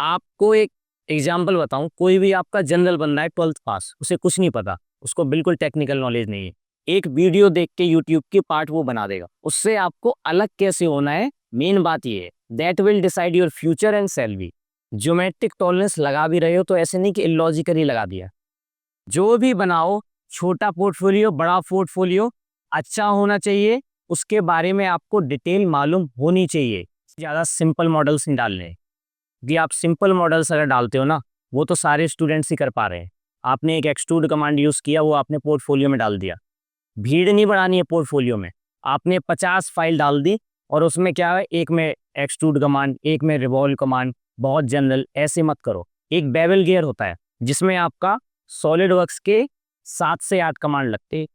आपको एक एग्जाम्पल बताऊं, कोई भी आपका जनरल बंदा है 12th पास, उसे कुछ नहीं पता, उसको बिल्कुल टेक्निकल नॉलेज नहीं है, एक वीडियो देख के यूट्यूब की पार्ट वो बना देगा। उससे आपको अलग कैसे होना है, मेन बात ये है, that will decide your future and salary. Geometric tolerance लगा भी रहे हो तो ऐसे नहीं कि इलॉजिकली लगा दिया। जो भी बनाओ, छोटा पोर्टफोलियो बड़ा पोर्टफोलियो, अच्छा होना चाहिए, उसके बारे में आपको डिटेल मालूम होनी चाहिए। ज़्यादा सिंपल मॉडल्स नहीं डालने हैं, कि आप सिंपल मॉडल्स अगर डालते हो ना, वो तो सारे स्टूडेंट्स ही कर पा रहे हैं। आपने एक एक्सट्रूड कमांड यूज़ किया, वो आपने पोर्टफोलियो में डाल दिया। भीड़ नहीं बढ़ानी है पोर्टफोलियो में, आपने 50 फाइल डाल दी और उसमें क्या है, एक में एक्सट्रूड कमांड, एक में रिवॉल्व कमांड, बहुत जनरल, ऐसे मत करो। एक बेवल गियर होता है जिसमें आपका सॉलिड वर्क्स के 7 से 8 कमांड लगते हैं।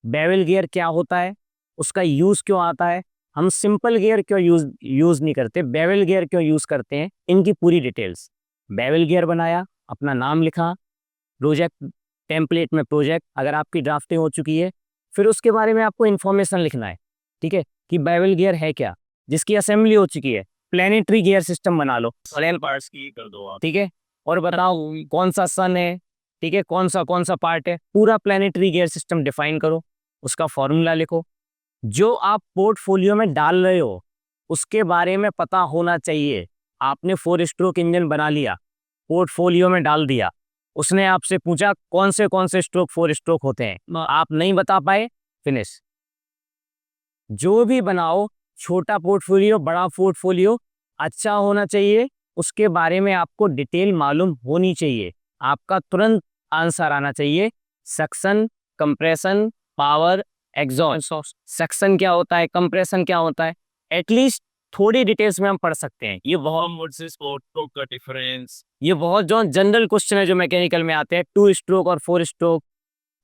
बेवल गियर क्या होता है, उसका यूज़ क्यों आता है, हम सिंपल गियर क्यों यूज़ नहीं करते, बेवल गियर क्यों यूज़ करते हैं, इनकी पूरी डिटेल्स। बेवल गियर बनाया, अपना नाम लिखा, प्रोजेक्ट टेम्पलेट में प्रोजेक्ट, अगर आपकी ड्राफ्टिंग हो चुकी है, फिर उसके बारे में आपको इन्फॉर्मेशन लिखना है, ठीक है, कि बेवल गियर है क्या, जिसकी असेंबली हो चुकी है, प्लानिटरी गियर सिस्टम बना लो, प्लेन पार्ट्स की कर दो आप, ठीक है, और बताओ कौन सा सन है, ठीक है, कौन सा पार्ट है, पूरा प्लानिटरी गियर सिस्टम डिफाइन करो, उसका फॉर्मूला लिखो। जो आप पोर्टफोलियो में डाल रहे हो उसके बारे में पता होना चाहिए। आपने 4 स्ट्रोक इंजन बना लिया, पोर्टफोलियो में डाल दिया, उसने आपसे पूछा कौन से स्ट्रोक 4 स्ट्रोक होते हैं, आप नहीं बता पाए, फिनिश। जो भी बनाओ, छोटा पोर्टफोलियो बड़ा पोर्टफोलियो, अच्छा होना चाहिए, उसके बारे में आपको डिटेल मालूम होनी चाहिए, आपका तुरंत आंसर आना चाहिए। Suction, compression, power, exhaust. Suction क्या होता है, कंप्रेशन क्या होता है, एटलीस्ट थोड़ी डिटेल्स में हम पढ़ सकते हैं। ये बहुत जो जनरल क्वेश्चन है जो मैकेनिकल में आते हैं, 2 स्ट्रोक और 4 स्ट्रोक,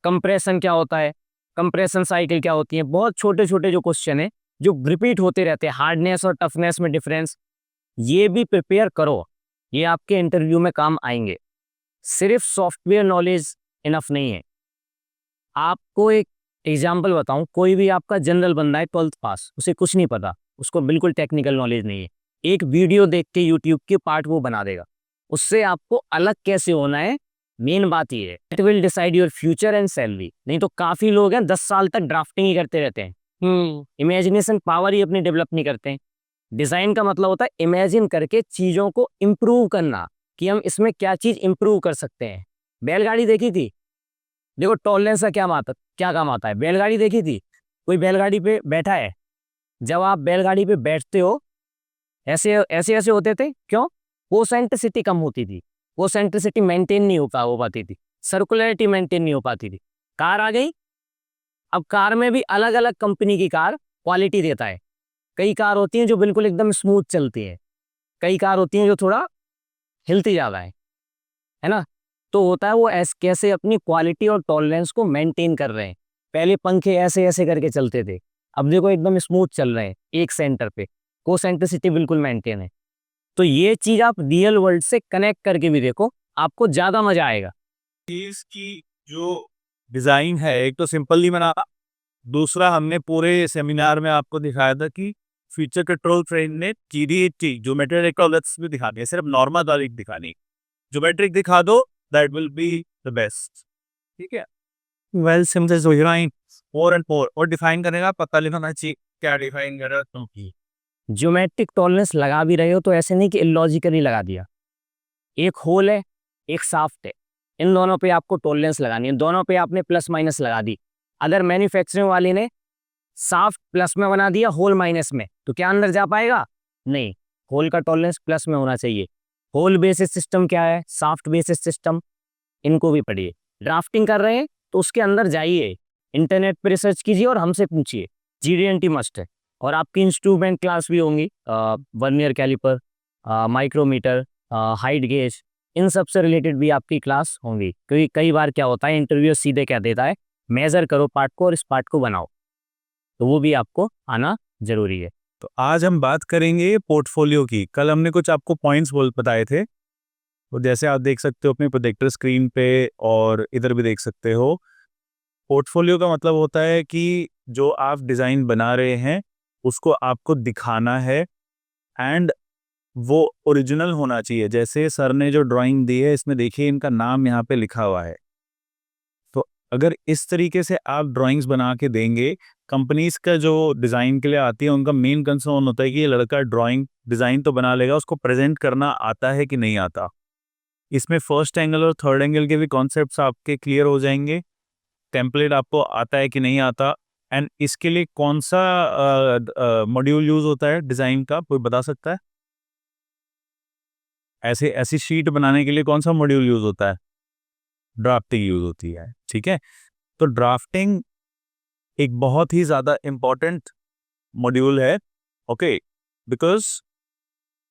कंप्रेशन क्या होता है, कंप्रेशन साइकिल क्या होती है, बहुत छोटे छोटे जो क्वेश्चन है जो रिपीट होते रहते हैं, हार्डनेस और टफनेस में डिफरेंस, ये भी प्रिपेयर करो, ये आपके इंटरव्यू में काम आएंगे। सिर्फ सॉफ्टवेयर नॉलेज इनफ नहीं है। आपको एक एग्जाम्पल बताऊं, कोई भी आपका जनरल बंदा है 12th पास, उसे कुछ नहीं पता, उसको बिल्कुल टेक्निकल नॉलेज नहीं है, एक वीडियो देख के यूट्यूब के पार्ट वो बना देगा। उससे आपको अलग कैसे होना है, मेन बात ये है, it will decide your future and salary. नहीं तो काफी लोग हैं 10 साल तक ड्राफ्टिंग ही करते रहते हैं, इमेजिनेशन पावर ही अपनी डेवलप नहीं करते हैं। डिजाइन का मतलब होता है इमेजिन करके चीजों को इम्प्रूव करना, कि हम इसमें क्या चीज इम्प्रूव कर सकते हैं। बैलगाड़ी देखी थी, देखो टॉलरेंस का क्या काम आता है, बैलगाड़ी देखी थी, कोई बैलगाड़ी पे बैठा है, जब आप बैलगाड़ी पे बैठते हो, ऐसे ऐसे ऐसे होते थे, क्यों, वो सेंट्रिसिटी कम होती थी, वो सेंट्रिसिटी मेंटेन नहीं हो पाती थी, सर्कुलरिटी मेंटेन नहीं हो पाती थी। कार आ गई, अब कार में भी अलग अलग कंपनी की कार क्वालिटी देता है। कई कार होती हैं जो बिल्कुल एकदम स्मूथ चलती है, कई कार होती हैं जो थोड़ा हिलती ज्यादा है ना। तो होता है वो कैसे अपनी क्वालिटी और टॉलरेंस को मेंटेन कर रहे हैं। पहले पंखे ऐसे ऐसे करके चलते थे, अब देखो एकदम स्मूथ चल रहे हैं, एक सेंटर पे, को सेंट्रिसिटी बिल्कुल मेंटेन है। तो ये चीज आप रियल वर्ल्ड से कनेक्ट करके भी देखो, आपको ज्यादा मजा आएगा। चीज की जो डिजाइन है, एक तो सिंपल नहीं बना, दूसरा हमने पूरे सेमिनार में आपको दिखाया था कि फीचर कंट्रोल फ्रेम ने जीडीटी ज्योमेट्रिक टॉलरेंस भी दिखा दिया, सिर्फ नॉर्मल वाली दिखानी, ज्योमेट्रिक दिखा दो, that will be the best. ठीक है, वेल सिंपल डिजाइन 4 and 4 और डिफाइन करने का पता लिखना चाहिए, क्या डिफाइन कर रहा है। ज्योमेट्रिक टॉलरेंस लगा भी रहे हो तो ऐसे नहीं कि इलॉजिकली लगा दिया। एक होल है, एक शाफ्ट है, इन दोनों पे आपको टॉलरेंस लगानी है, दोनों पे आपने प्लस माइनस लगा दी। अगर मैन्युफैक्चरिंग वाले ने शाफ्ट प्लस में बना दिया, होल माइनस में, तो क्या अंदर जा पाएगा, नहीं, होल का टॉलरेंस प्लस में होना चाहिए। होल बेसिस सिस्टम क्या है, शाफ्ट बेसिस सिस्टम, इनको भी पढ़िए। ड्राफ्टिंग कर रहे हैं तो उसके अंदर जाइए, इंटरनेट पर रिसर्च कीजिए और हमसे पूछिए, जीडीएनटी मस्ट है। और आपकी इंस्ट्रूमेंट क्लास भी होंगी, vernier caliper, micrometer, height gauge, इन सब से रिलेटेड भी आपकी क्लास होंगी। क्योंकि कई बार क्या होता है, इंटरव्यू सीधे क्या देता है, मेजर करो पार्ट को और इस पार्ट को बनाओ, तो वो भी आपको आना जरूरी है। तो आज हम बात करेंगे पोर्टफोलियो की। कल हमने कुछ आपको पॉइंट्स बताए थे, तो जैसे आप देख सकते हो अपने प्रोजेक्टर स्क्रीन पे और इधर भी देख सकते हो। पोर्टफोलियो का मतलब होता है कि जो आप डिज़ाइन बना रहे हैं उसको आपको दिखाना है, एंड वो ओरिजिनल होना चाहिए। जैसे सर ने जो ड्राइंग दी है इसमें देखिए इनका नाम यहाँ पे लिखा हुआ है। तो अगर इस तरीके से आप ड्राइंग्स बना के देंगे, कंपनीज का जो डिज़ाइन के लिए आती है उनका मेन कंसर्न होता है कि ये लड़का ड्राइंग डिज़ाइन तो बना लेगा, उसको प्रेजेंट करना आता है कि नहीं आता। इसमें फर्स्ट एंगल और थर्ड एंगल के भी कॉन्सेप्ट्स आपके क्लियर हो जाएंगे, टेम्पलेट आपको आता है कि नहीं आता, एंड इसके लिए कौन सा मॉड्यूल यूज होता है डिज़ाइन का, कोई बता सकता है? ऐसे ऐसी शीट बनाने के लिए कौन सा मॉड्यूल यूज होता है? ड्राफ्टिंग यूज होती है, ठीक है। तो ड्राफ्टिंग एक बहुत ही ज़्यादा इम्पॉर्टेंट मॉड्यूल है, ओके, बिकॉज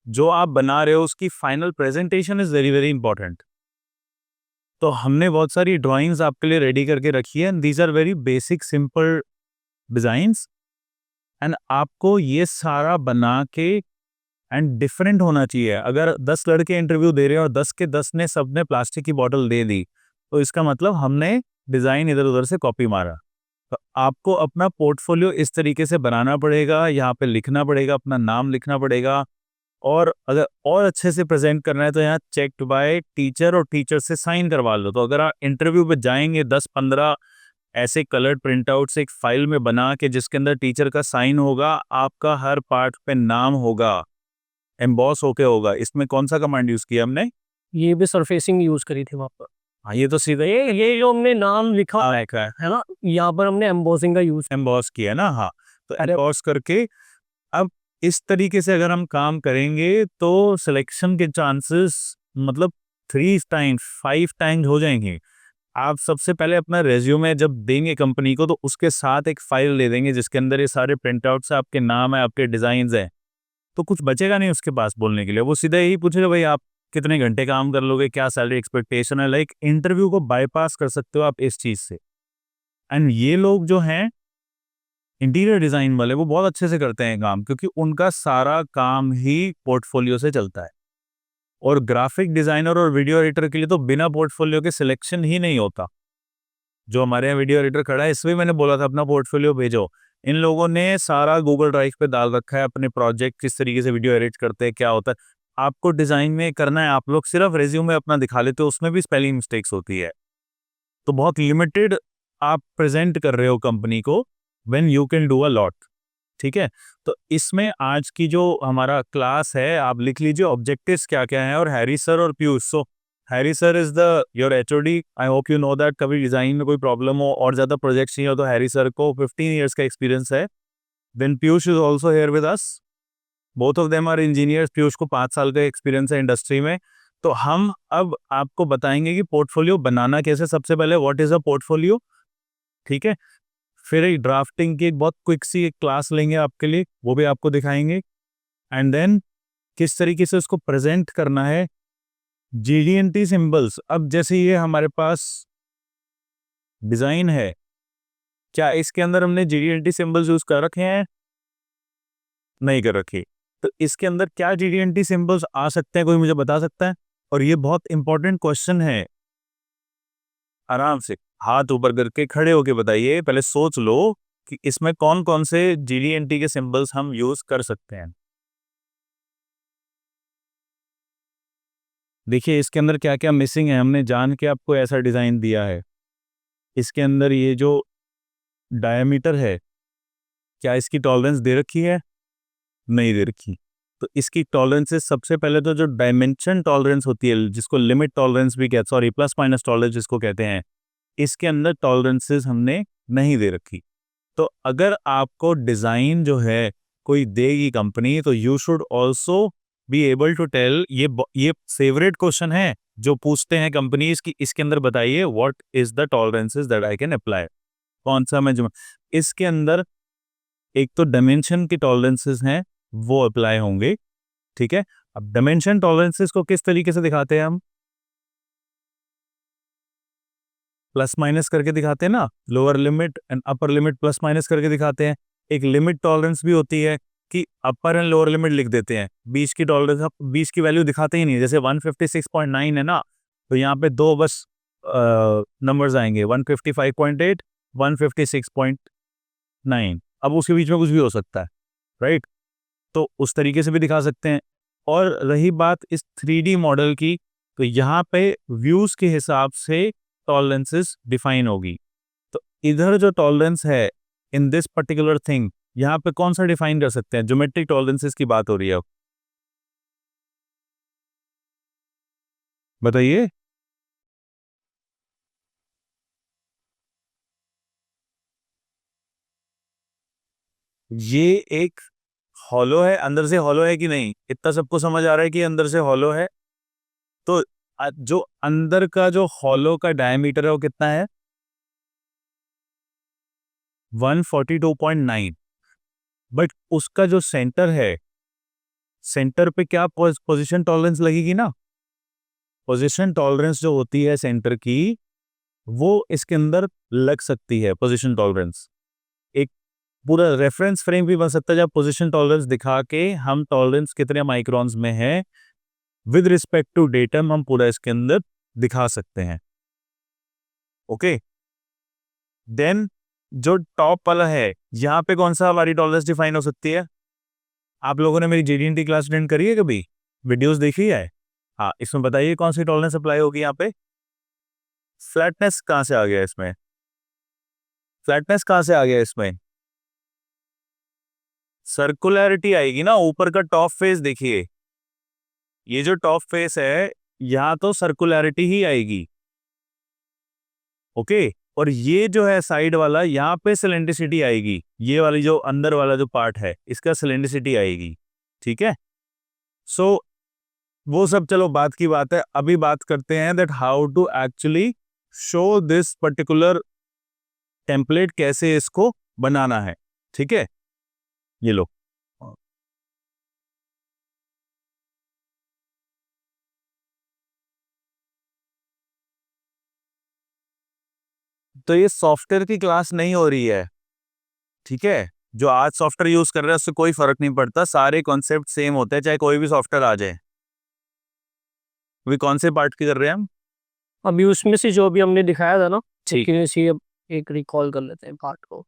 जो आप बना रहे हो उसकी final presentation is very very important. तो हमने बहुत सारी ड्राइंग्स आपके लिए रेडी करके रखी है, these are very basic simple designs, and आपको ये सारा बना के एंड डिफरेंट होना चाहिए। अगर 10 लड़के इंटरव्यू दे रहे हैं और 10 के 10 ने सबने प्लास्टिक की बॉटल दे दी, तो इसका मतलब हमने डिज़ाइन इधर उधर से कॉपी मारा। तो आपको अपना पोर्टफोलियो इस तरीके से बनाना पड़ेगा, यहाँ पे लिखना पड़ेगा, अपना नाम लिखना पड़ेगा, और अगर और अच्छे से प्रेजेंट करना है तो यहाँ चेक्ड बाय टीचर और टीचर से साइन करवा लो। तो अगर आप इंटरव्यू पे जाएंगे 10-15 ऐसे कलर्ड प्रिंटआउट्स एक फाइल में बना के जिसके अंदर टीचर का साइन होगा, आपका हर पार्ट पे नाम होगा, एम्बॉस होके होगा। इसमें कौन सा कमांड यूज किया हमने? ये भी सरफेसिंग यूज करी थी वहाँ पर। हाँ, ये तो सीधा ये जो हमने नाम लिखा है है ना, यहाँ पर हमने एम्बोसिंग का यूज। एम्बॉस किया ना, हाँ। तो अरे एम्बॉस करके अब इस तरीके से अगर हम काम करेंगे तो सिलेक्शन के चांसेस मतलब 3 टाइम्स 5 टाइम्स हो जाएंगे। आप सबसे पहले अपना रेज्यूमे जब देंगे कंपनी को तो उसके साथ एक फाइल दे देंगे जिसके अंदर ये सारे प्रिंटआउट्स है, आपके नाम है, आपके डिजाइन है, तो कुछ बचेगा नहीं उसके पास बोलने के लिए। वो सीधा यही पूछेगा, भाई आप कितने घंटे काम कर लोगे, क्या सैलरी एक्सपेक्टेशन है। लाइक इंटरव्यू को बाईपास कर सकते हो आप इस चीज से। एंड ये लोग जो हैं इंटीरियर डिजाइन वाले, वो बहुत अच्छे से करते हैं काम, क्योंकि उनका सारा काम ही पोर्टफोलियो से चलता है। और ग्राफिक डिजाइनर और वीडियो एडिटर के लिए तो बिना पोर्टफोलियो के सिलेक्शन ही नहीं होता। जो हमारे यहाँ वीडियो एडिटर खड़ा है, इसमें मैंने बोला था अपना पोर्टफोलियो भेजो। इन लोगों ने सारा गूगल ड्राइव पे डाल रखा है अपने प्रोजेक्ट, किस तरीके से वीडियो एडिट करते हैं, क्या होता है। आपको डिजाइन में करना है, आप लोग सिर्फ रेज्यूमे अपना दिखा लेते हो, उसमें भी स्पेलिंग मिस्टेक्स होती है। तो बहुत लिमिटेड आप प्रेजेंट कर रहे हो कंपनी को, when you can do a lot, ठीक है। तो इसमें आज की जो हमारा क्लास है, आप लिख लीजिए ऑब्जेक्टिव्स क्या क्या है। और हैरी सर और Piyush, so Harry sir is the your HOD, I hope you know that. कभी डिजाइन में कोई प्रॉब्लम हो और ज्यादा प्रोजेक्ट चाहिए हो तो हैरी सर को 15 ईयर्स का एक्सपीरियंस है। Then Piyush is also here with us, both of them are engineers. Piyush को 5 साल का एक्सपीरियंस है इंडस्ट्री में। तो हम अब आपको बताएंगे कि पोर्टफोलियो बनाना कैसे। सबसे पहले व्हाट इज अ पोर्टफोलियो, ठीक है। फिर एक ड्राफ्टिंग की एक बहुत क्विक सी एक क्लास लेंगे आपके लिए, वो भी आपको दिखाएंगे। एंड देन किस तरीके से उसको प्रेजेंट करना है। जीडीएनटी सिंबल्स, अब जैसे ये हमारे पास डिजाइन है, क्या इसके अंदर हमने जीडीएनटी सिंबल्स यूज कर रखे हैं? नहीं कर रखे। तो इसके अंदर क्या जीडीएनटी सिंबल्स आ सकते हैं, कोई मुझे बता सकता है? और ये बहुत इंपॉर्टेंट क्वेश्चन है, आराम से हाथ ऊपर करके खड़े होके बताइए, पहले सोच लो कि इसमें कौन कौन से जीडीएनटी के सिंबल्स हम यूज कर सकते हैं। देखिए इसके अंदर क्या क्या मिसिंग है, हमने जान के आपको ऐसा डिजाइन दिया है। इसके अंदर ये जो डायमीटर है, क्या इसकी टॉलरेंस दे रखी है? नहीं दे रखी। तो इसकी टॉलरेंसेस, सबसे पहले तो जो डायमेंशन टॉलरेंस होती है, जिसको लिमिट टॉलरेंस भी कहते, सॉरी प्लस माइनस टॉलरेंस जिसको कहते हैं, इसके अंदर टॉलरेंसेस हमने नहीं दे रखी। तो अगर आपको डिजाइन जो है कोई देगी कंपनी, तो you should also be able to tell. ये फेवरेट क्वेश्चन है जो पूछते हैं कंपनीज की, इसके अंदर बताइए what is the tolerances that I can apply. कौन सा मैं इसके अंदर एक तो डायमेंशन की टॉलरेंसेस हैं, वो अप्लाई होंगे, ठीक है। अब डायमेंशन टॉलरेंसेस को किस तरीके से दिखाते हैं हम? प्लस माइनस करके दिखाते हैं ना, lower limit and upper limit plus minus करके दिखाते हैं। एक लिमिट टॉलरेंस भी होती है कि अपर एंड लोअर लिमिट लिख देते हैं। 20 की टॉलरेंस, 20 की वैल्यू दिखाते ही नहीं। जैसे 156.9 है ना, तो यहाँ पे दो बस नंबर्स आएंगे, 155.8, 156.9। अब उसके बीच में कुछ भी हो सकता है, राइट। तो उस तरीके से भी दिखा सकते हैं। और रही बात इस 3D मॉडल की, तो यहाँ पे व्यूज के हिसाब से टॉलरेंसेस डिफाइन होगी। तो इधर जो टॉलरेंस है इन दिस पर्टिकुलर थिंग, यहाँ पे कौन सा डिफाइन कर सकते हैं? ज्योमेट्रिक टॉलरेंसेस की बात हो रही है अब, बताइए। ये एक हॉलो है, अंदर से हॉलो है कि नहीं, इतना सबको समझ आ रहा है कि अंदर से हॉलो है। तो जो अंदर का जो हॉलो का डायमीटर है वो कितना है? 142.9। बट उसका जो सेंटर है, सेंटर पे क्या पोजीशन टॉलरेंस लगेगी ना, पोजीशन टॉलरेंस जो होती है सेंटर की, वो इसके अंदर लग सकती है। पोजीशन टॉलरेंस एक पूरा रेफरेंस फ्रेम भी बन सकता है, जब पोजीशन टॉलरेंस दिखा के हम टॉलरेंस कितने माइक्रोन्स में है विद रिस्पेक्ट टू डेटम हम पूरा इसके अंदर दिखा सकते हैं। ओके, देन जो टॉप वाला है, यहाँ पे कौन सा हमारी टॉलरेंस डिफाइन हो सकती है? आप लोगों ने मेरी JD&T क्लास अटेंड करी है, कभी वीडियोस देखी है? हाँ, इसमें बताइए कौन सी टॉलरेंस अप्लाई होगी यहाँ पे? फ्लैटनेस कहाँ से आ गया इसमें? फ्लैटनेस कहाँ से आ गया इसमें? सर्कुलैरिटी आएगी ना, ऊपर का टॉप फेस देखिए, ये जो टॉप फेस है यहाँ तो सर्कुलैरिटी ही आएगी। ओके, और ये जो है साइड वाला, यहाँ पे सिलेंड्रिसिटी आएगी, ये वाली जो अंदर वाला जो पार्ट है इसका सिलेंड्रिसिटी आएगी। ठीक है, सो वो सब चलो बात की बात है। अभी बात करते हैं that how to actually show this particular template, कैसे इसको बनाना है। ठीक है, ये लो। तो ये सॉफ्टवेयर की क्लास नहीं हो रही है, ठीक है? जो आज सॉफ्टवेयर यूज कर रहे हैं उससे कोई फर्क नहीं पड़ता, सारे कॉन्सेप्ट सेम होते हैं चाहे कोई भी सॉफ्टवेयर आ जाए। अभी कौन से पार्ट की कर रहे हैं हम? अभी उसमें से जो भी हमने दिखाया था ना, ठीक। लेकिन इसी अब एक रिकॉल कर लेते हैं पार्ट को।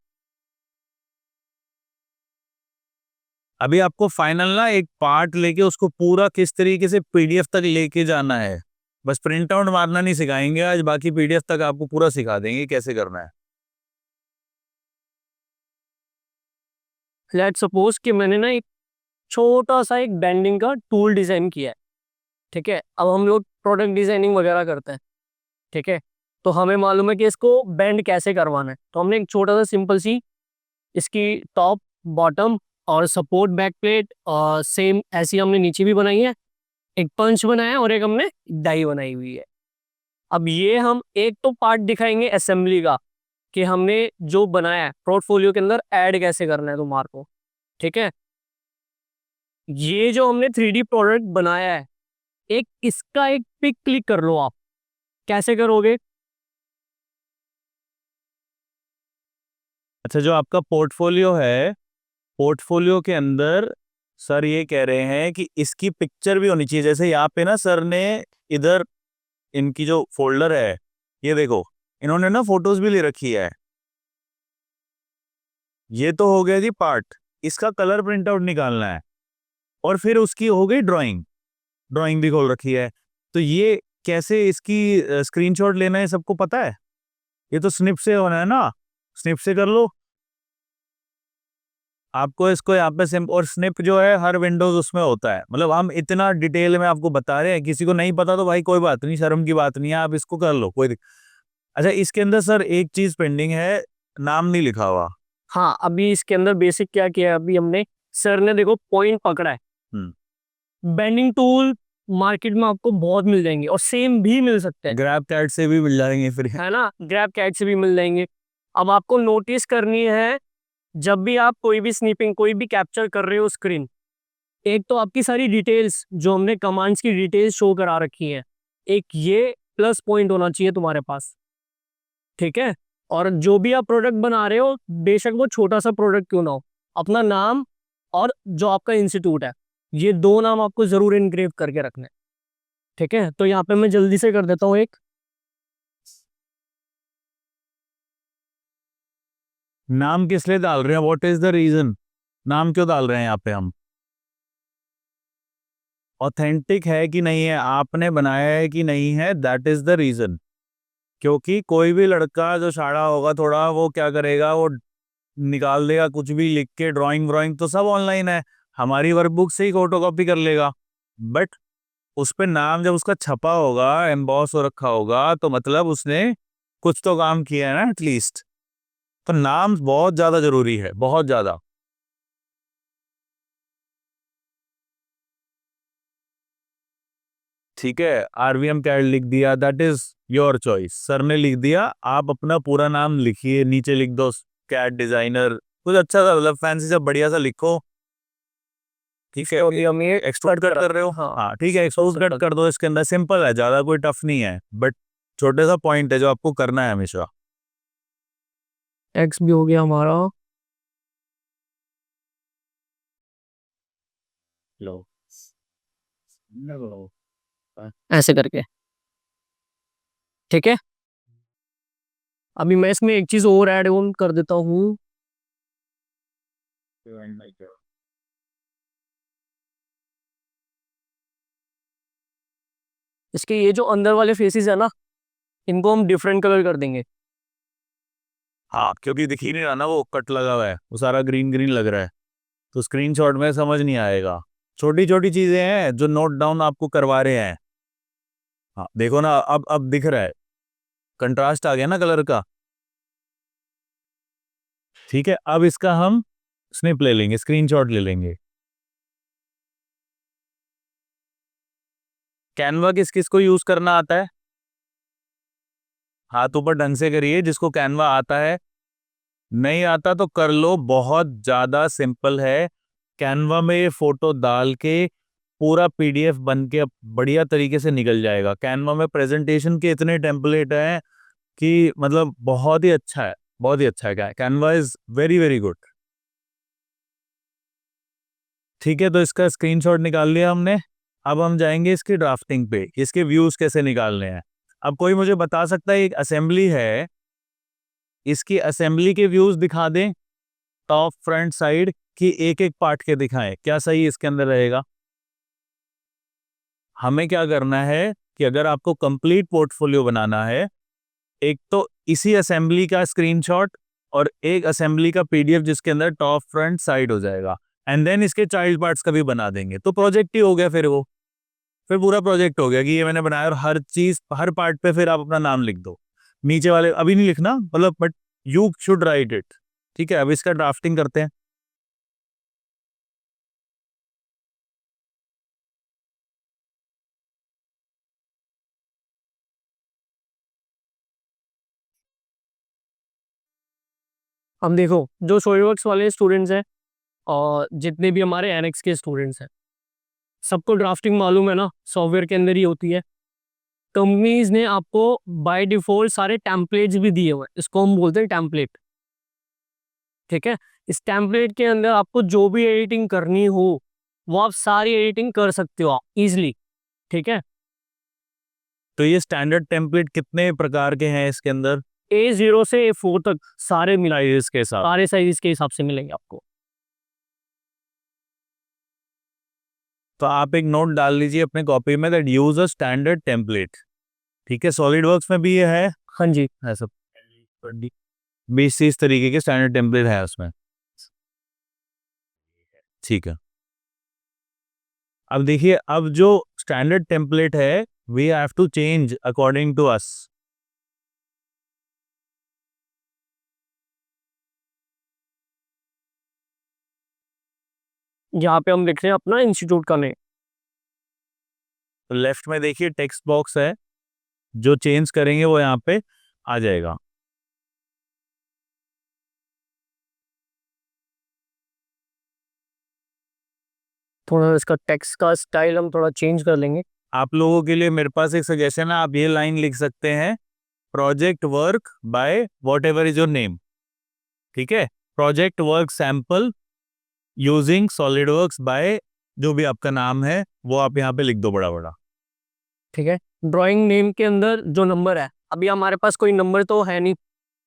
अभी आपको फाइनल ना एक पार्ट लेके उसको पूरा किस तरीके से PDF तक लेके जाना है। बस प्रिंट आउट मारना नहीं सिखाएंगे आज, बाकी PDF तक आपको पूरा सिखा देंगे कैसे करना है। लेट्स सपोज कि मैंने ना एक छोटा सा एक बेंडिंग का टूल डिजाइन किया है। ठीक है, अब हम लोग प्रोडक्ट डिजाइनिंग वगैरह करते हैं। ठीक है, तो हमें मालूम है कि इसको बेंड कैसे करवाना है। तो हमने एक छोटा सा सिंपल सी इसकी टॉप, बॉटम और सपोर्ट बैक प्लेट और सेम ऐसी हमने नीचे भी बनाई है। एक पंच बनाया है और एक हमने डाई बनाई हुई है। अब ये हम एक तो पार्ट दिखाएंगे असेंबली का, कि हमने जो बनाया है पोर्टफोलियो के अंदर ऐड कैसे करना है तुम्हारे को। ठीक है, ये जो हमने 3D प्रोडक्ट बनाया है, एक इसका एक पिक क्लिक कर लो आप। कैसे करोगे? अच्छा, जो आपका पोर्टफोलियो है, पोर्टफोलियो के अंदर सर ये कह रहे हैं कि इसकी पिक्चर भी होनी चाहिए। जैसे यहाँ पे ना सर ने इधर इनकी जो फोल्डर है, ये देखो, इन्होंने ना फोटोज भी ले रखी है। ये तो हो गया जी पार्ट, इसका कलर प्रिंट आउट निकालना है और फिर उसकी हो गई ड्राइंग, ड्राइंग भी खोल रखी है। तो ये कैसे इसकी स्क्रीनशॉट लेना है सबको पता है? ये तो स्निप से होना है ना, स्निप से कर लो। आपको इसको यहाँ पे सिम, और स्निप जो है हर विंडोज उसमें होता है। मतलब हम इतना डिटेल में आपको बता रहे हैं, किसी को नहीं पता तो भाई कोई बात नहीं, शर्म की बात नहीं है, आप इसको कर लो, कोई अच्छा, इसके अंदर सर एक चीज पेंडिंग है, नाम नहीं लिखा हुआ। हाँ, अभी इसके अंदर बेसिक क्या किया है, अभी हमने सर ने देखो पॉइंट पकड़ा है। बेंडिंग टूल मार्केट में आपको बहुत मिल जाएंगे और सेम भी मिल सकते हैं, ग्रैब कैट से भी मिल जाएंगे फिर। है ना, ग्रैब कैट से भी मिल जाएंगे। अब आपको नोटिस करनी है, जब भी आप कोई भी स्नीपिंग, कोई भी कैप्चर कर रहे हो स्क्रीन, एक तो आपकी सारी डिटेल्स जो हमने कमांड्स की डिटेल्स शो करा रखी है, एक ये प्लस पॉइंट होना चाहिए तुम्हारे पास। ठीक है, और जो भी आप प्रोडक्ट बना रहे हो, बेशक वो छोटा सा प्रोडक्ट क्यों ना हो, अपना नाम और जो आपका इंस्टीट्यूट है, ये दो नाम आपको जरूर इनग्रेव करके रखना है। ठीक है, तो यहाँ पे मैं जल्दी से कर देता हूँ एक। नाम किस लिए डाल रहे हैं? What is the reason? नाम क्यों डाल रहे हैं यहाँ पे हम? ऑथेंटिक है कि नहीं है, आपने बनाया है कि नहीं है, दैट इज द रीजन। क्योंकि कोई भी लड़का जो शाड़ा होगा थोड़ा, वो क्या करेगा, वो निकाल देगा कुछ भी लिख के, ड्राइंग व्राइंग तो सब ऑनलाइन है, हमारी वर्कबुक से ही फोटोकॉपी कर लेगा। बट उस पे नाम जब उसका छपा होगा, एम्बॉस हो रखा होगा, तो मतलब उसने कुछ तो काम किया है ना एटलीस्ट। तो नाम बहुत ज्यादा जरूरी है, बहुत ज्यादा। ठीक है, आरवीएम कैड लिख दिया, that is your choice. Sir ने लिख दिया, आप अपना पूरा नाम लिखिए, नीचे लिख दो कैड डिजाइनर, कुछ अच्छा सा मतलब फैंसी सा बढ़िया सा लिखो। ठीक है, और ये हम ये एक्सपोर्ट कट कर रहे हो, हाँ हाँ ठीक है, एक्सपोर्ट कट कर दो। इसके अंदर सिंपल है, ज्यादा कोई टफ नहीं है, बट छोटे सा पॉइंट है जो आपको करना है हमेशा। एक्स भी हो गया हमारा। लो लो ऐसे करके, ठीक है। अभी मैं इसमें एक चीज और ऐड ऑन कर देता हूँ। इसके ये जो अंदर वाले फेसेस है ना, इनको हम डिफरेंट कलर कर देंगे। हाँ, क्योंकि दिख ही नहीं रहा ना, वो कट लगा हुआ है, वो सारा ग्रीन ग्रीन लग रहा है, तो स्क्रीनशॉट में समझ नहीं आएगा। छोटी छोटी चीजें हैं जो नोट डाउन आपको करवा रहे हैं। हाँ देखो ना, अब दिख रहा है, कंट्रास्ट आ गया ना कलर का। ठीक है, अब इसका हम स्निप ले लेंगे, स्क्रीनशॉट ले लेंगे। कैनवा किस किस को यूज करना आता है? हाथ ऊपर ढंग से करिए, जिसको कैनवा आता है। नहीं आता तो कर लो, बहुत ज्यादा सिंपल है। कैनवा में ये फोटो डाल के पूरा पीडीएफ बन के बढ़िया तरीके से निकल जाएगा। कैनवा में प्रेजेंटेशन के इतने टेम्पलेट हैं कि मतलब बहुत ही अच्छा है, बहुत ही अच्छा है। Canva is very very good. ठीक है, तो इसका स्क्रीनशॉट निकाल लिया हमने। अब हम जाएंगे इसकी ड्राफ्टिंग पे, इसके व्यूज कैसे निकालने हैं। अब कोई मुझे बता सकता है, एक असेंबली है, इसकी असेंबली के व्यूज दिखा दें, टॉप फ्रंट साइड की, एक एक पार्ट के दिखाएं, क्या सही इसके अंदर रहेगा? हमें क्या करना है कि अगर आपको कंप्लीट पोर्टफोलियो बनाना है, एक तो इसी असेंबली का स्क्रीनशॉट और एक असेंबली का पीडीएफ जिसके अंदर टॉप फ्रंट साइड हो जाएगा, एंड देन इसके चाइल्ड पार्ट्स का भी बना देंगे, तो प्रोजेक्ट ही हो गया। फिर वो फिर पूरा प्रोजेक्ट हो गया कि ये मैंने बनाया, और हर चीज हर पार्ट पे फिर आप अपना नाम लिख दो। नीचे वाले अभी नहीं लिखना मतलब, but you should write it. ठीक है, अब इसका ड्राफ्टिंग करते हैं। हम देखो, जो सॉलिडवर्क्स वाले स्टूडेंट्स हैं और जितने भी हमारे एनएक्स के स्टूडेंट्स हैं, सबको ड्राफ्टिंग मालूम है ना, सॉफ्टवेयर के अंदर ही होती है। कंपनीज ने आपको बाय डिफॉल्ट सारे टेम्पलेट्स भी दिए हुए हैं, इसको हम बोलते हैं टेम्पलेट। ठीक है, इस टेम्पलेट के अंदर आपको जो भी एडिटिंग करनी हो, वो आप सारी एडिटिंग कर सकते हो आप इजिली। ठीक है, तो ये स्टैंडर्ड टेम्पलेट कितने प्रकार के हैं इसके अंदर? A0 से A4 तक सारे मिलाइए, इसके साथ सारे साइज के हिसाब से मिलेंगे आपको। तो आप एक नोट डाल लीजिए अपने कॉपी में, that use a standard template. ठीक है, सॉलिड वर्क्स में भी ये है, हाँ जी। ऐसा 20-30 तरीके के स्टैंडर्ड टेम्पलेट है उसमें। ठीक है, अब देखिए, अब जो स्टैंडर्ड टेम्पलेट है, we have to change according to us. यहाँ पे हम लिख रहे हैं अपना इंस्टीट्यूट का नेम। तो लेफ्ट में देखिए टेक्स्ट बॉक्स है, जो चेंज करेंगे वो यहाँ पे आ जाएगा। थोड़ा इसका टेक्स्ट का स्टाइल हम थोड़ा चेंज कर लेंगे। आप लोगों के लिए मेरे पास एक सजेशन है, आप ये लाइन लिख सकते हैं, project work by whatever is your name. ठीक है, project work sample using SolidWorks by जो भी आपका नाम है, वो आप यहाँ पे लिख दो बड़ा बड़ा। ठीक है, ड्राइंग नेम के अंदर जो नंबर है, अभी हमारे पास कोई नंबर तो है नहीं।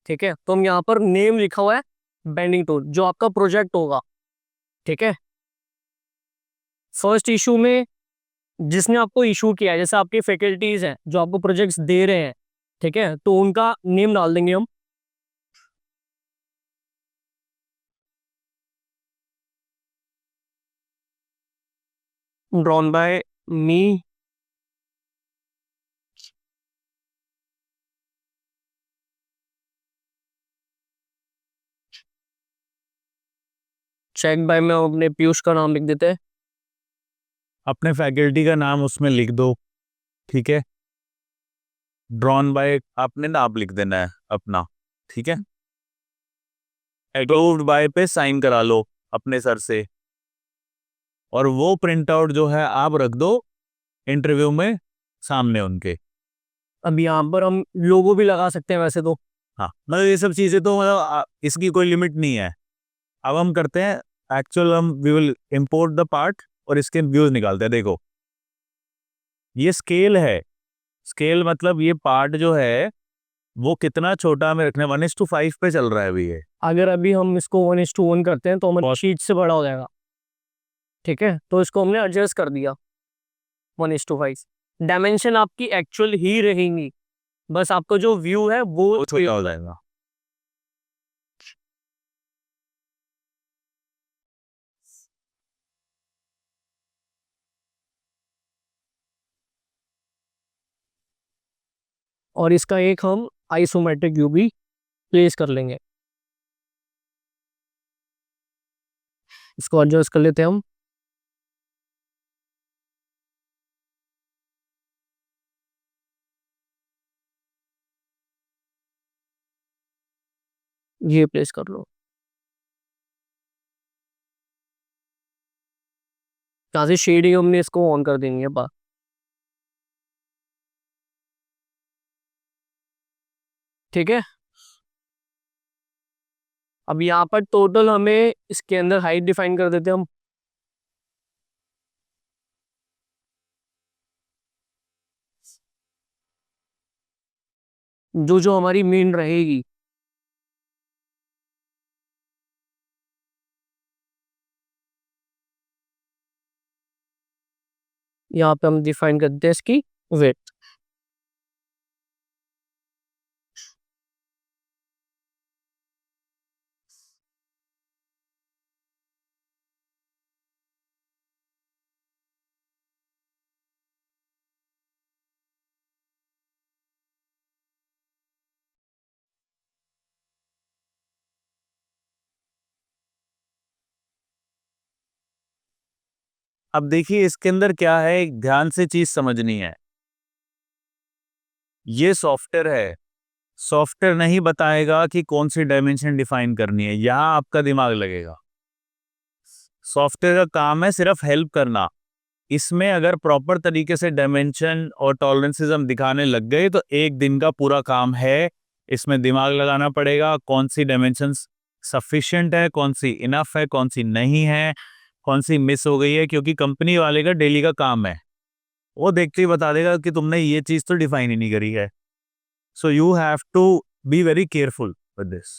ठीक है, तो हम यहाँ पर नेम लिखा हुआ है, बेंडिंग टूल जो आपका प्रोजेक्ट होगा। ठीक है, फर्स्ट इशू में जिसने आपको इशू किया है, जैसे आपके फैकल्टीज हैं जो आपको प्रोजेक्ट्स दे रहे हैं, ठीक है, तो उनका नेम डाल देंगे हम। Drawn by me, check by में हम अपने पीयूष का नाम लिख देते हैं। अपने फैकल्टी का नाम उसमें लिख दो, ठीक है। ड्रॉन बाय आपने नाम लिख देना है अपना, ठीक है। अप्रूव्ड बाय पे साइन करा लो अपने सर से, और वो प्रिंट आउट जो है आप रख दो इंटरव्यू में सामने उनके। अब यहाँ पर हम लोगो भी लगा सकते हैं वैसे तो। हाँ, मतलब ये सब चीजें तो मतलब इसकी कोई लिमिट नहीं है। अब हम करते हैं एक्चुअल, हम we will import the part और इसके व्यूज निकालते हैं। देखो ये स्केल है, स्केल मतलब ये पार्ट जो है वो कितना छोटा हमें रखना है, 1:5 पे चल रहा है अभी ये। अगर अभी हम इसको 1:1 करते हैं तो हमारा शीट से बड़ा हो जाएगा, ठीक है, तो इसको हमने एडजस्ट कर दिया 1:5। डायमेंशन आपकी एक्चुअल ही रहेंगी, बस आपका जो व्यू है वो छोटा हो जाएगा। और इसका एक हम आइसोमेट्रिक व्यू भी प्लेस कर लेंगे। इसको एडजस्ट कर लेते हैं हम। ये प्लेस कर लो। यहाँ से शेडिंग हमने इसको ऑन कर देंगे बा। ठीक है, अब यहाँ पर टोटल हमें इसके अंदर हाइट डिफाइन कर देते हैं हम। जो जो हमारी मेन रहेगी, यहाँ पे हम डिफाइन कर देते हैं इसकी वेट। अब देखिए इसके अंदर क्या है, एक ध्यान से चीज समझनी है। ये सॉफ्टवेयर है, सॉफ्टवेयर नहीं बताएगा कि कौन सी डायमेंशन डिफाइन करनी है, यहां आपका दिमाग लगेगा। सॉफ्टवेयर का काम है सिर्फ हेल्प करना। इसमें अगर प्रॉपर तरीके से डायमेंशन और टॉलरेंसेस हम दिखाने लग गए तो एक दिन का पूरा काम है। इसमें दिमाग लगाना पड़ेगा कौन सी डायमेंशंस सफिशिएंट है, कौन सी इनफ है, कौन सी नहीं है, कौन सी मिस हो गई है, क्योंकि कंपनी वाले का डेली का काम है। वो देखते ही बता देगा कि तुमने ये चीज तो डिफाइन ही नहीं करी है। So you have to be very careful with this.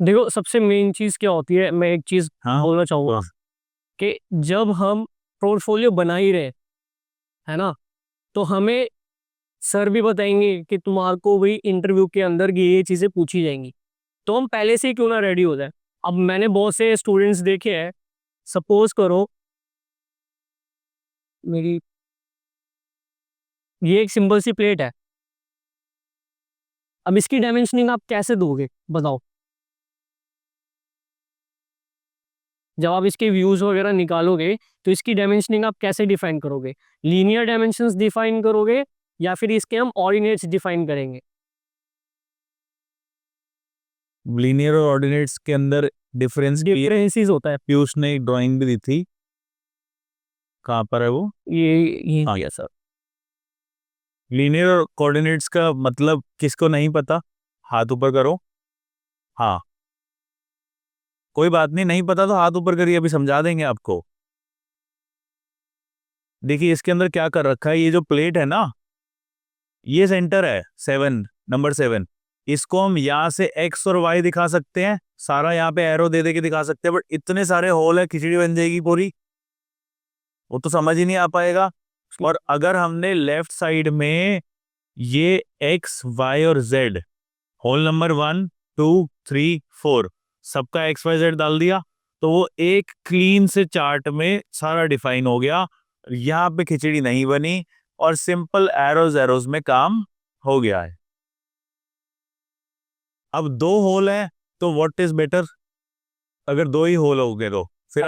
देखो सबसे मेन चीज क्या होती है, मैं एक चीज हाँ बोलना चाहूंगा कि जब हम पोर्टफोलियो बना ही रहे, है ना, तो हमें सर भी बताएंगे कि तुम्हारे को भी इंटरव्यू के अंदर ये चीजें पूछी जाएंगी, तो हम पहले से ही क्यों ना रेडी हो जाए। अब मैंने बहुत से स्टूडेंट्स देखे हैं, सपोज करो मेरी ये एक सिंपल सी प्लेट है, अब इसकी डायमेंशनिंग आप कैसे दोगे बताओ। जब आप इसके व्यूज वगैरह निकालोगे तो इसकी डायमेंशनिंग आप कैसे डिफाइन करोगे, लीनियर डायमेंशंस डिफाइन करोगे या फिर इसके हम ऑर्डिनेट्स डिफाइन करेंगे। लीनियर और ऑर्डिनेट्स के अंदर डिफरेंसेस होता है। पीयूष ने एक ड्राइंग भी दी थी, कहाँ पर है वो? ये हाँ सर। लीनियर और कोऑर्डिनेट्स का मतलब किसको नहीं पता, हाथ ऊपर करो। हाँ कोई बात नहीं, नहीं पता तो हाथ ऊपर करिए, अभी समझा देंगे आपको। देखिए इसके अंदर क्या कर रखा है, ये जो प्लेट है ना, ये सेंटर है 7, नंबर 7। इसको हम यहाँ से एक्स और वाई दिखा सकते हैं, सारा यहाँ पे एरो दे दे के दिखा सकते हैं, बट इतने सारे होल है, खिचड़ी बन जाएगी पूरी, वो तो समझ ही नहीं आ पाएगा। और अगर हमने लेफ्ट साइड में ये x, y और z होल नंबर 1, 2, 3, 4 सबका XYZ डाल दिया तो वो एक क्लीन से चार्ट में सारा डिफाइन हो गया। यहाँ पे खिचड़ी नहीं बनी और सिंपल एरोज एरोज में काम हो गया है। अब 2 होल है तो व्हाट इज बेटर? अगर 2 ही होल हो गए तो फिर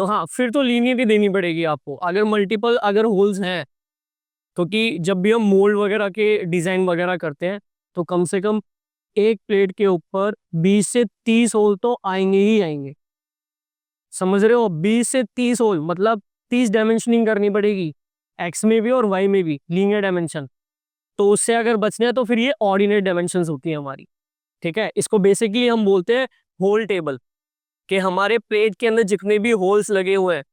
आप फिर तो लीनियरिटी देनी पड़ेगी आपको। अगर मल्टीपल अगर होल्स हैं, क्योंकि जब भी हम मोल्ड वगैरह के डिजाइन वगैरह करते हैं तो कम से कम एक प्लेट के ऊपर 20 से 30 होल तो आएंगे ही आएंगे। समझ रहे हो? 20 से 30 होल मतलब 30 डायमेंशनिंग करनी पड़ेगी, एक्स में भी और वाई में भी, लीनियर डायमेंशन। तो उससे अगर बचना है तो फिर ये ऑर्डिनेट डायमेंशंस होती है हमारी। ठीक है, इसको बेसिकली हम बोलते हैं होल टेबल, कि हमारे प्लेट के अंदर जितने भी होल्स लगे हुए हैं,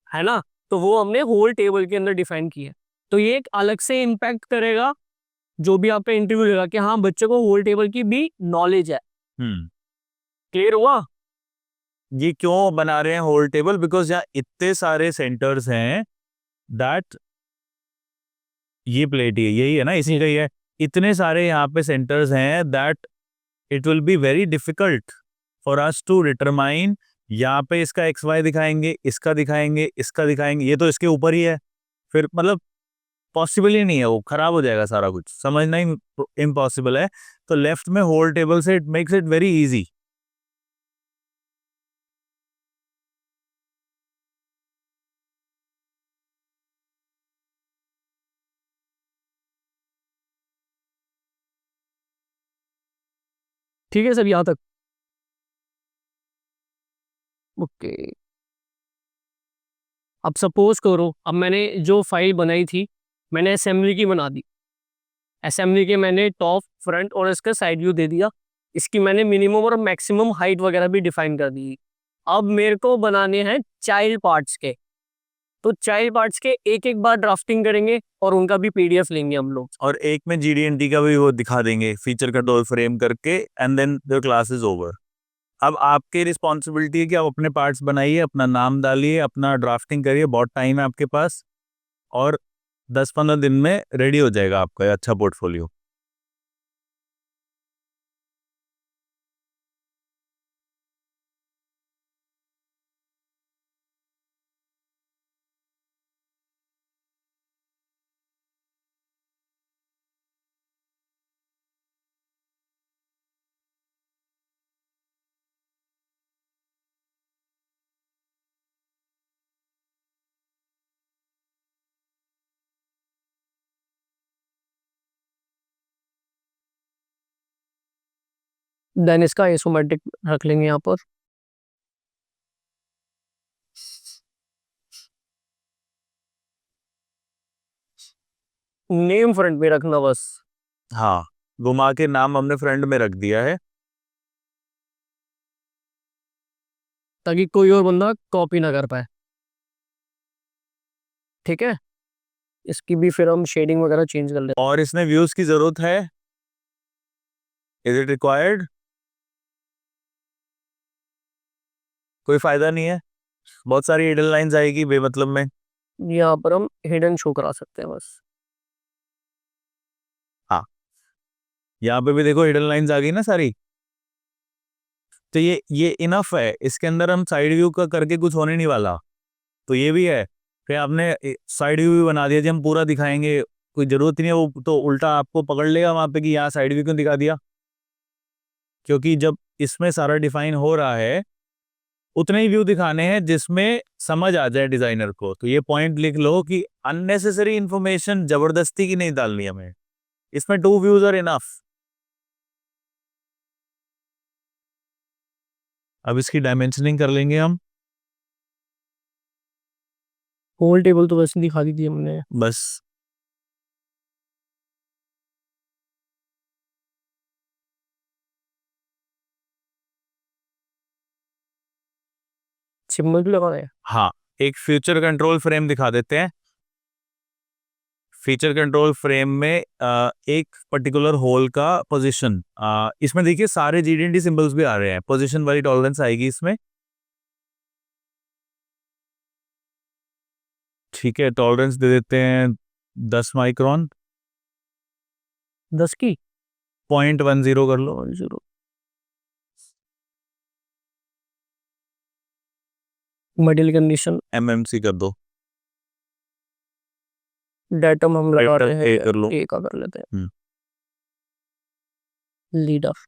है ना, तो वो हमने होल टेबल के अंदर डिफाइन किया है। तो ये एक अलग से इम्पैक्ट करेगा जो भी आप पे इंटरव्यू लेगा कि हाँ बच्चे को होल टेबल की भी नॉलेज है। क्लियर हुआ? ये क्यों बना रहे हैं होल टेबल? बिकॉज यहाँ इतने सारे सेंटर्स हैं दैट ये प्लेट ही है, यही है ना, इसी का ही है। इतने सारे यहाँ पे सेंटर्स हैं that it will be very difficult for us to determine. यहाँ पे इसका XY दिखाएंगे, इसका दिखाएंगे, इसका दिखाएंगे, ये तो इसके ऊपर ही है, फिर मतलब पॉसिबल ही नहीं है, वो खराब हो जाएगा सारा कुछ, समझना ही इम्पॉसिबल है। तो लेफ्ट में होल टेबल से it makes it very easy. ठीक है सर, यहाँ तक ओके। अब सपोज करो, अब मैंने जो फाइल बनाई थी मैंने असेंबली की बना दी। असेंबली के मैंने टॉप, फ्रंट और इसका साइड व्यू दे दिया। इसकी मैंने मिनिमम और मैक्सिमम हाइट वगैरह भी डिफाइन कर दी। अब मेरे को बनाने हैं चाइल्ड पार्ट्स के। तो चाइल्ड पार्ट्स के एक एक बार ड्राफ्टिंग करेंगे और उनका भी PDF लेंगे हम लोग। और एक में GD&T का भी वो दिखा देंगे, फीचर कंट्रोल फ्रेम करके, and then the class is over. अब आपकी रिस्पॉन्सिबिलिटी है कि आप अपने पार्ट्स बनाइए, अपना नाम डालिए, अपना ड्राफ्टिंग करिए, बहुत टाइम है आपके पास, और 10-15 दिन में रेडी हो जाएगा आपका अच्छा पोर्टफोलियो। देन इसका आइसोमेट्रिक रख लेंगे यहाँ पर। नेम फ्रंट में रखना बस। हाँ, घुमा के नाम हमने फ्रंट में रख दिया है, ताकि कोई और बंदा कॉपी ना कर पाए। ठीक है, इसकी भी फिर हम शेडिंग वगैरह चेंज कर लेते और इसमें व्यूज की जरूरत है, इज इट रिक्वायर्ड? कोई फायदा नहीं है, बहुत सारी हिडन लाइंस आएगी बेमतलब में। हैं। यहाँ पर हम हिडन शो करा सकते हैं बस। हाँ, यहाँ पे भी देखो हिडन लाइंस आ गई ना सारी, तो ये इनफ है। इसके अंदर हम साइड व्यू का करके कुछ होने नहीं वाला, तो ये भी है। फिर आपने साइड व्यू भी बना दिया जी हम पूरा दिखाएंगे, कोई जरूरत ही नहीं है, वो तो उल्टा आपको पकड़ लेगा वहां पे कि यहाँ साइड व्यू क्यों दिखा दिया। क्योंकि जब इसमें सारा डिफाइन हो रहा है, उतने ही व्यू दिखाने हैं जिसमें समझ आ जाए डिजाइनर को। तो ये पॉइंट लिख लो कि अननेसेसरी इंफॉर्मेशन जबरदस्ती की नहीं डालनी हमें, इसमें 2 व्यूज आर इनफ। अब इसकी डायमेंशनिंग कर लेंगे हम, होल टेबल तो वैसे दिखा दी थी हमने। बस सिंबल भी लगाना है। हाँ, एक फ्यूचर कंट्रोल फ्रेम दिखा देते हैं। फीचर कंट्रोल फ्रेम में एक पर्टिकुलर होल का पोजीशन, इसमें देखिए सारे GD&T सिंबल्स भी आ रहे हैं, पोजीशन वाली टॉलरेंस आएगी इसमें। ठीक है, टॉलरेंस दे देते हैं 10 माइक्रोन, 10 की 0.10 कर लो, 0 मिडिल कंडीशन एमएमसी कर दो, डेटम हम लगा Datum रहे हैं A यार, कर लो। A का कर लेते हैं हम्म। लीडर।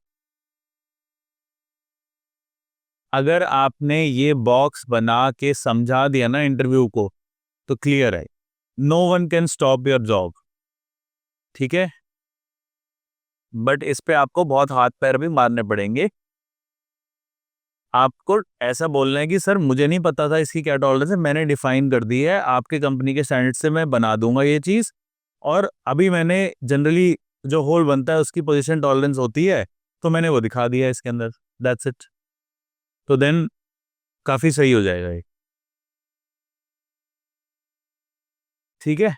अगर आपने ये बॉक्स बना के समझा दिया ना इंटरव्यू को, तो क्लियर है, no one can stop your job. ठीक है, बट इस पे आपको बहुत हाथ पैर भी मारने पड़ेंगे। आपको ऐसा बोलना है कि सर मुझे नहीं पता था इसकी क्या टॉलरेंस है, मैंने डिफाइन कर दी है, आपके कंपनी के स्टैंडर्ड से मैं बना दूंगा ये चीज़, और अभी मैंने जनरली जो होल बनता है उसकी पोजीशन टॉलरेंस होती है, तो मैंने वो दिखा दिया है इसके अंदर, दैट्स इट। तो देन काफ़ी सही हो जाएगा ये। ठीक है,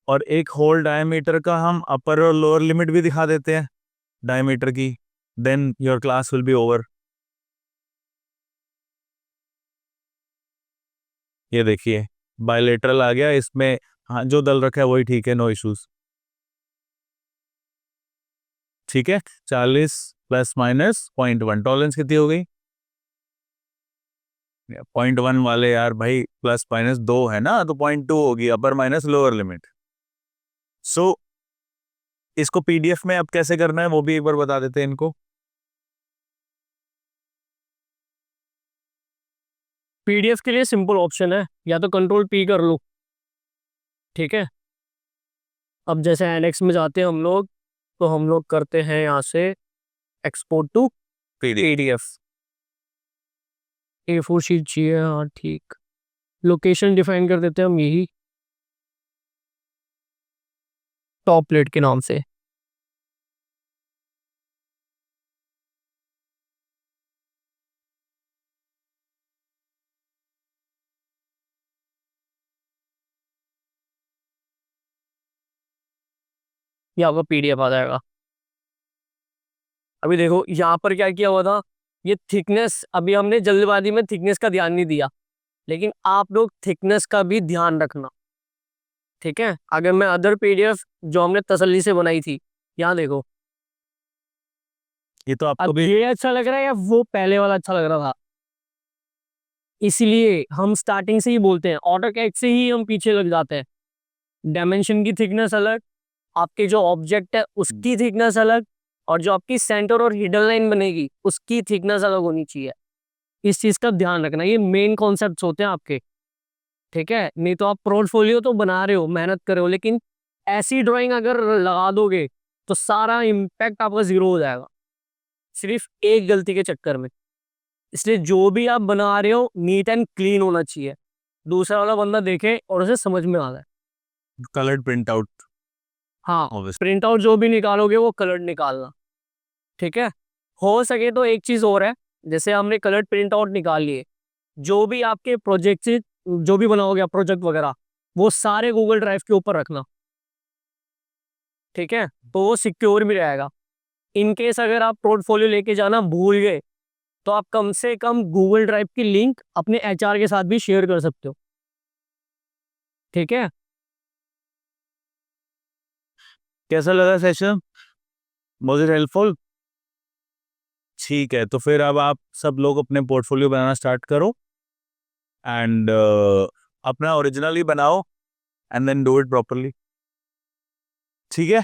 और एक होल डायमीटर का हम अपर और लोअर लिमिट भी दिखा देते हैं डायमीटर की, then your class will be over. ये देखिए बायलेटरल आ गया इसमें, हाँ जो दल रखा है वही ठीक है, नो इश्यूज। ठीक है, 40 प्लस माइनस 0.1, टॉलरेंस कितनी हो गई? 0.1 वाले यार भाई, प्लस माइनस 2 है ना, तो 0.2 होगी अपर माइनस लोअर लिमिट। सो इसको पीडीएफ में अब कैसे करना है वो भी एक बार बता देते हैं इनको। पीडीएफ के लिए सिंपल ऑप्शन है, या तो कंट्रोल पी कर लो। ठीक है, अब जैसे एनएक्स में जाते हैं हम लोग, तो हम लोग करते हैं यहाँ से export to PDF. A4 sheet चाहिए, हाँ ठीक। लोकेशन डिफाइन कर देते हैं हम यही, टॉप प्लेट के नाम से। ये आपका पीडीएफ आ जाएगा। अभी देखो यहाँ पर क्या किया हुआ था, ये थिकनेस, अभी हमने जल्दबाजी में थिकनेस का ध्यान नहीं दिया, लेकिन आप लोग थिकनेस का भी ध्यान रखना। ठीक है, अगर मैं अदर पीडीएफ जो हमने तसल्ली से बनाई थी, यहाँ देखो, ये तो आपको अब भी ये अच्छा लग रहा है या वो पहले वाला अच्छा लग रहा था? इसलिए हम स्टार्टिंग से ही बोलते हैं, ऑटोकैड से ही हम पीछे लग जाते हैं। डायमेंशन की थिकनेस अलग, आपके जो ऑब्जेक्ट है उसकी थिकनेस अलग, और जो आपकी सेंटर और हिडन लाइन बनेगी उसकी थिकनेस अलग होनी चाहिए। इस चीज का ध्यान रखना, ये मेन कॉन्सेप्ट्स होते हैं आपके। ठीक है, नहीं तो आप पोर्टफोलियो तो बना रहे हो, मेहनत कर रहे हो, लेकिन ऐसी ड्राइंग अगर लगा दोगे तो सारा इम्पैक्ट आपका जीरो हो जाएगा, सिर्फ एक गलती के चक्कर में। इसलिए जो भी आप बना रहे हो नीट एंड क्लीन होना चाहिए, दूसरा वाला बंदा देखे और उसे समझ में आ जाए। Coloured print out. हाँ, प्रिंट आउट जो भी निकालोगे वो कलर्ड निकालना। ठीक है, हो सके तो एक चीज और है, जैसे हमने कलर्ड प्रिंट आउट निकाल लिए, जो भी आपके प्रोजेक्ट से जो भी बनाओगे आप प्रोजेक्ट वगैरह, वो सारे गूगल ड्राइव के ऊपर रखना। ठीक है, तो वो सिक्योर भी रहेगा। इन केस अगर आप पोर्टफोलियो लेके जाना भूल गए, तो आप कम से कम गूगल ड्राइव की लिंक अपने एचआर के साथ भी शेयर कर सकते हो। ठीक है, कैसा लगा सेशन? Was it helpful? ठीक है, तो फिर अब आप सब लोग अपने पोर्टफोलियो बनाना स्टार्ट करो, एंड अपना ओरिजिनल ही बनाओ, and then do it properly. ठीक है।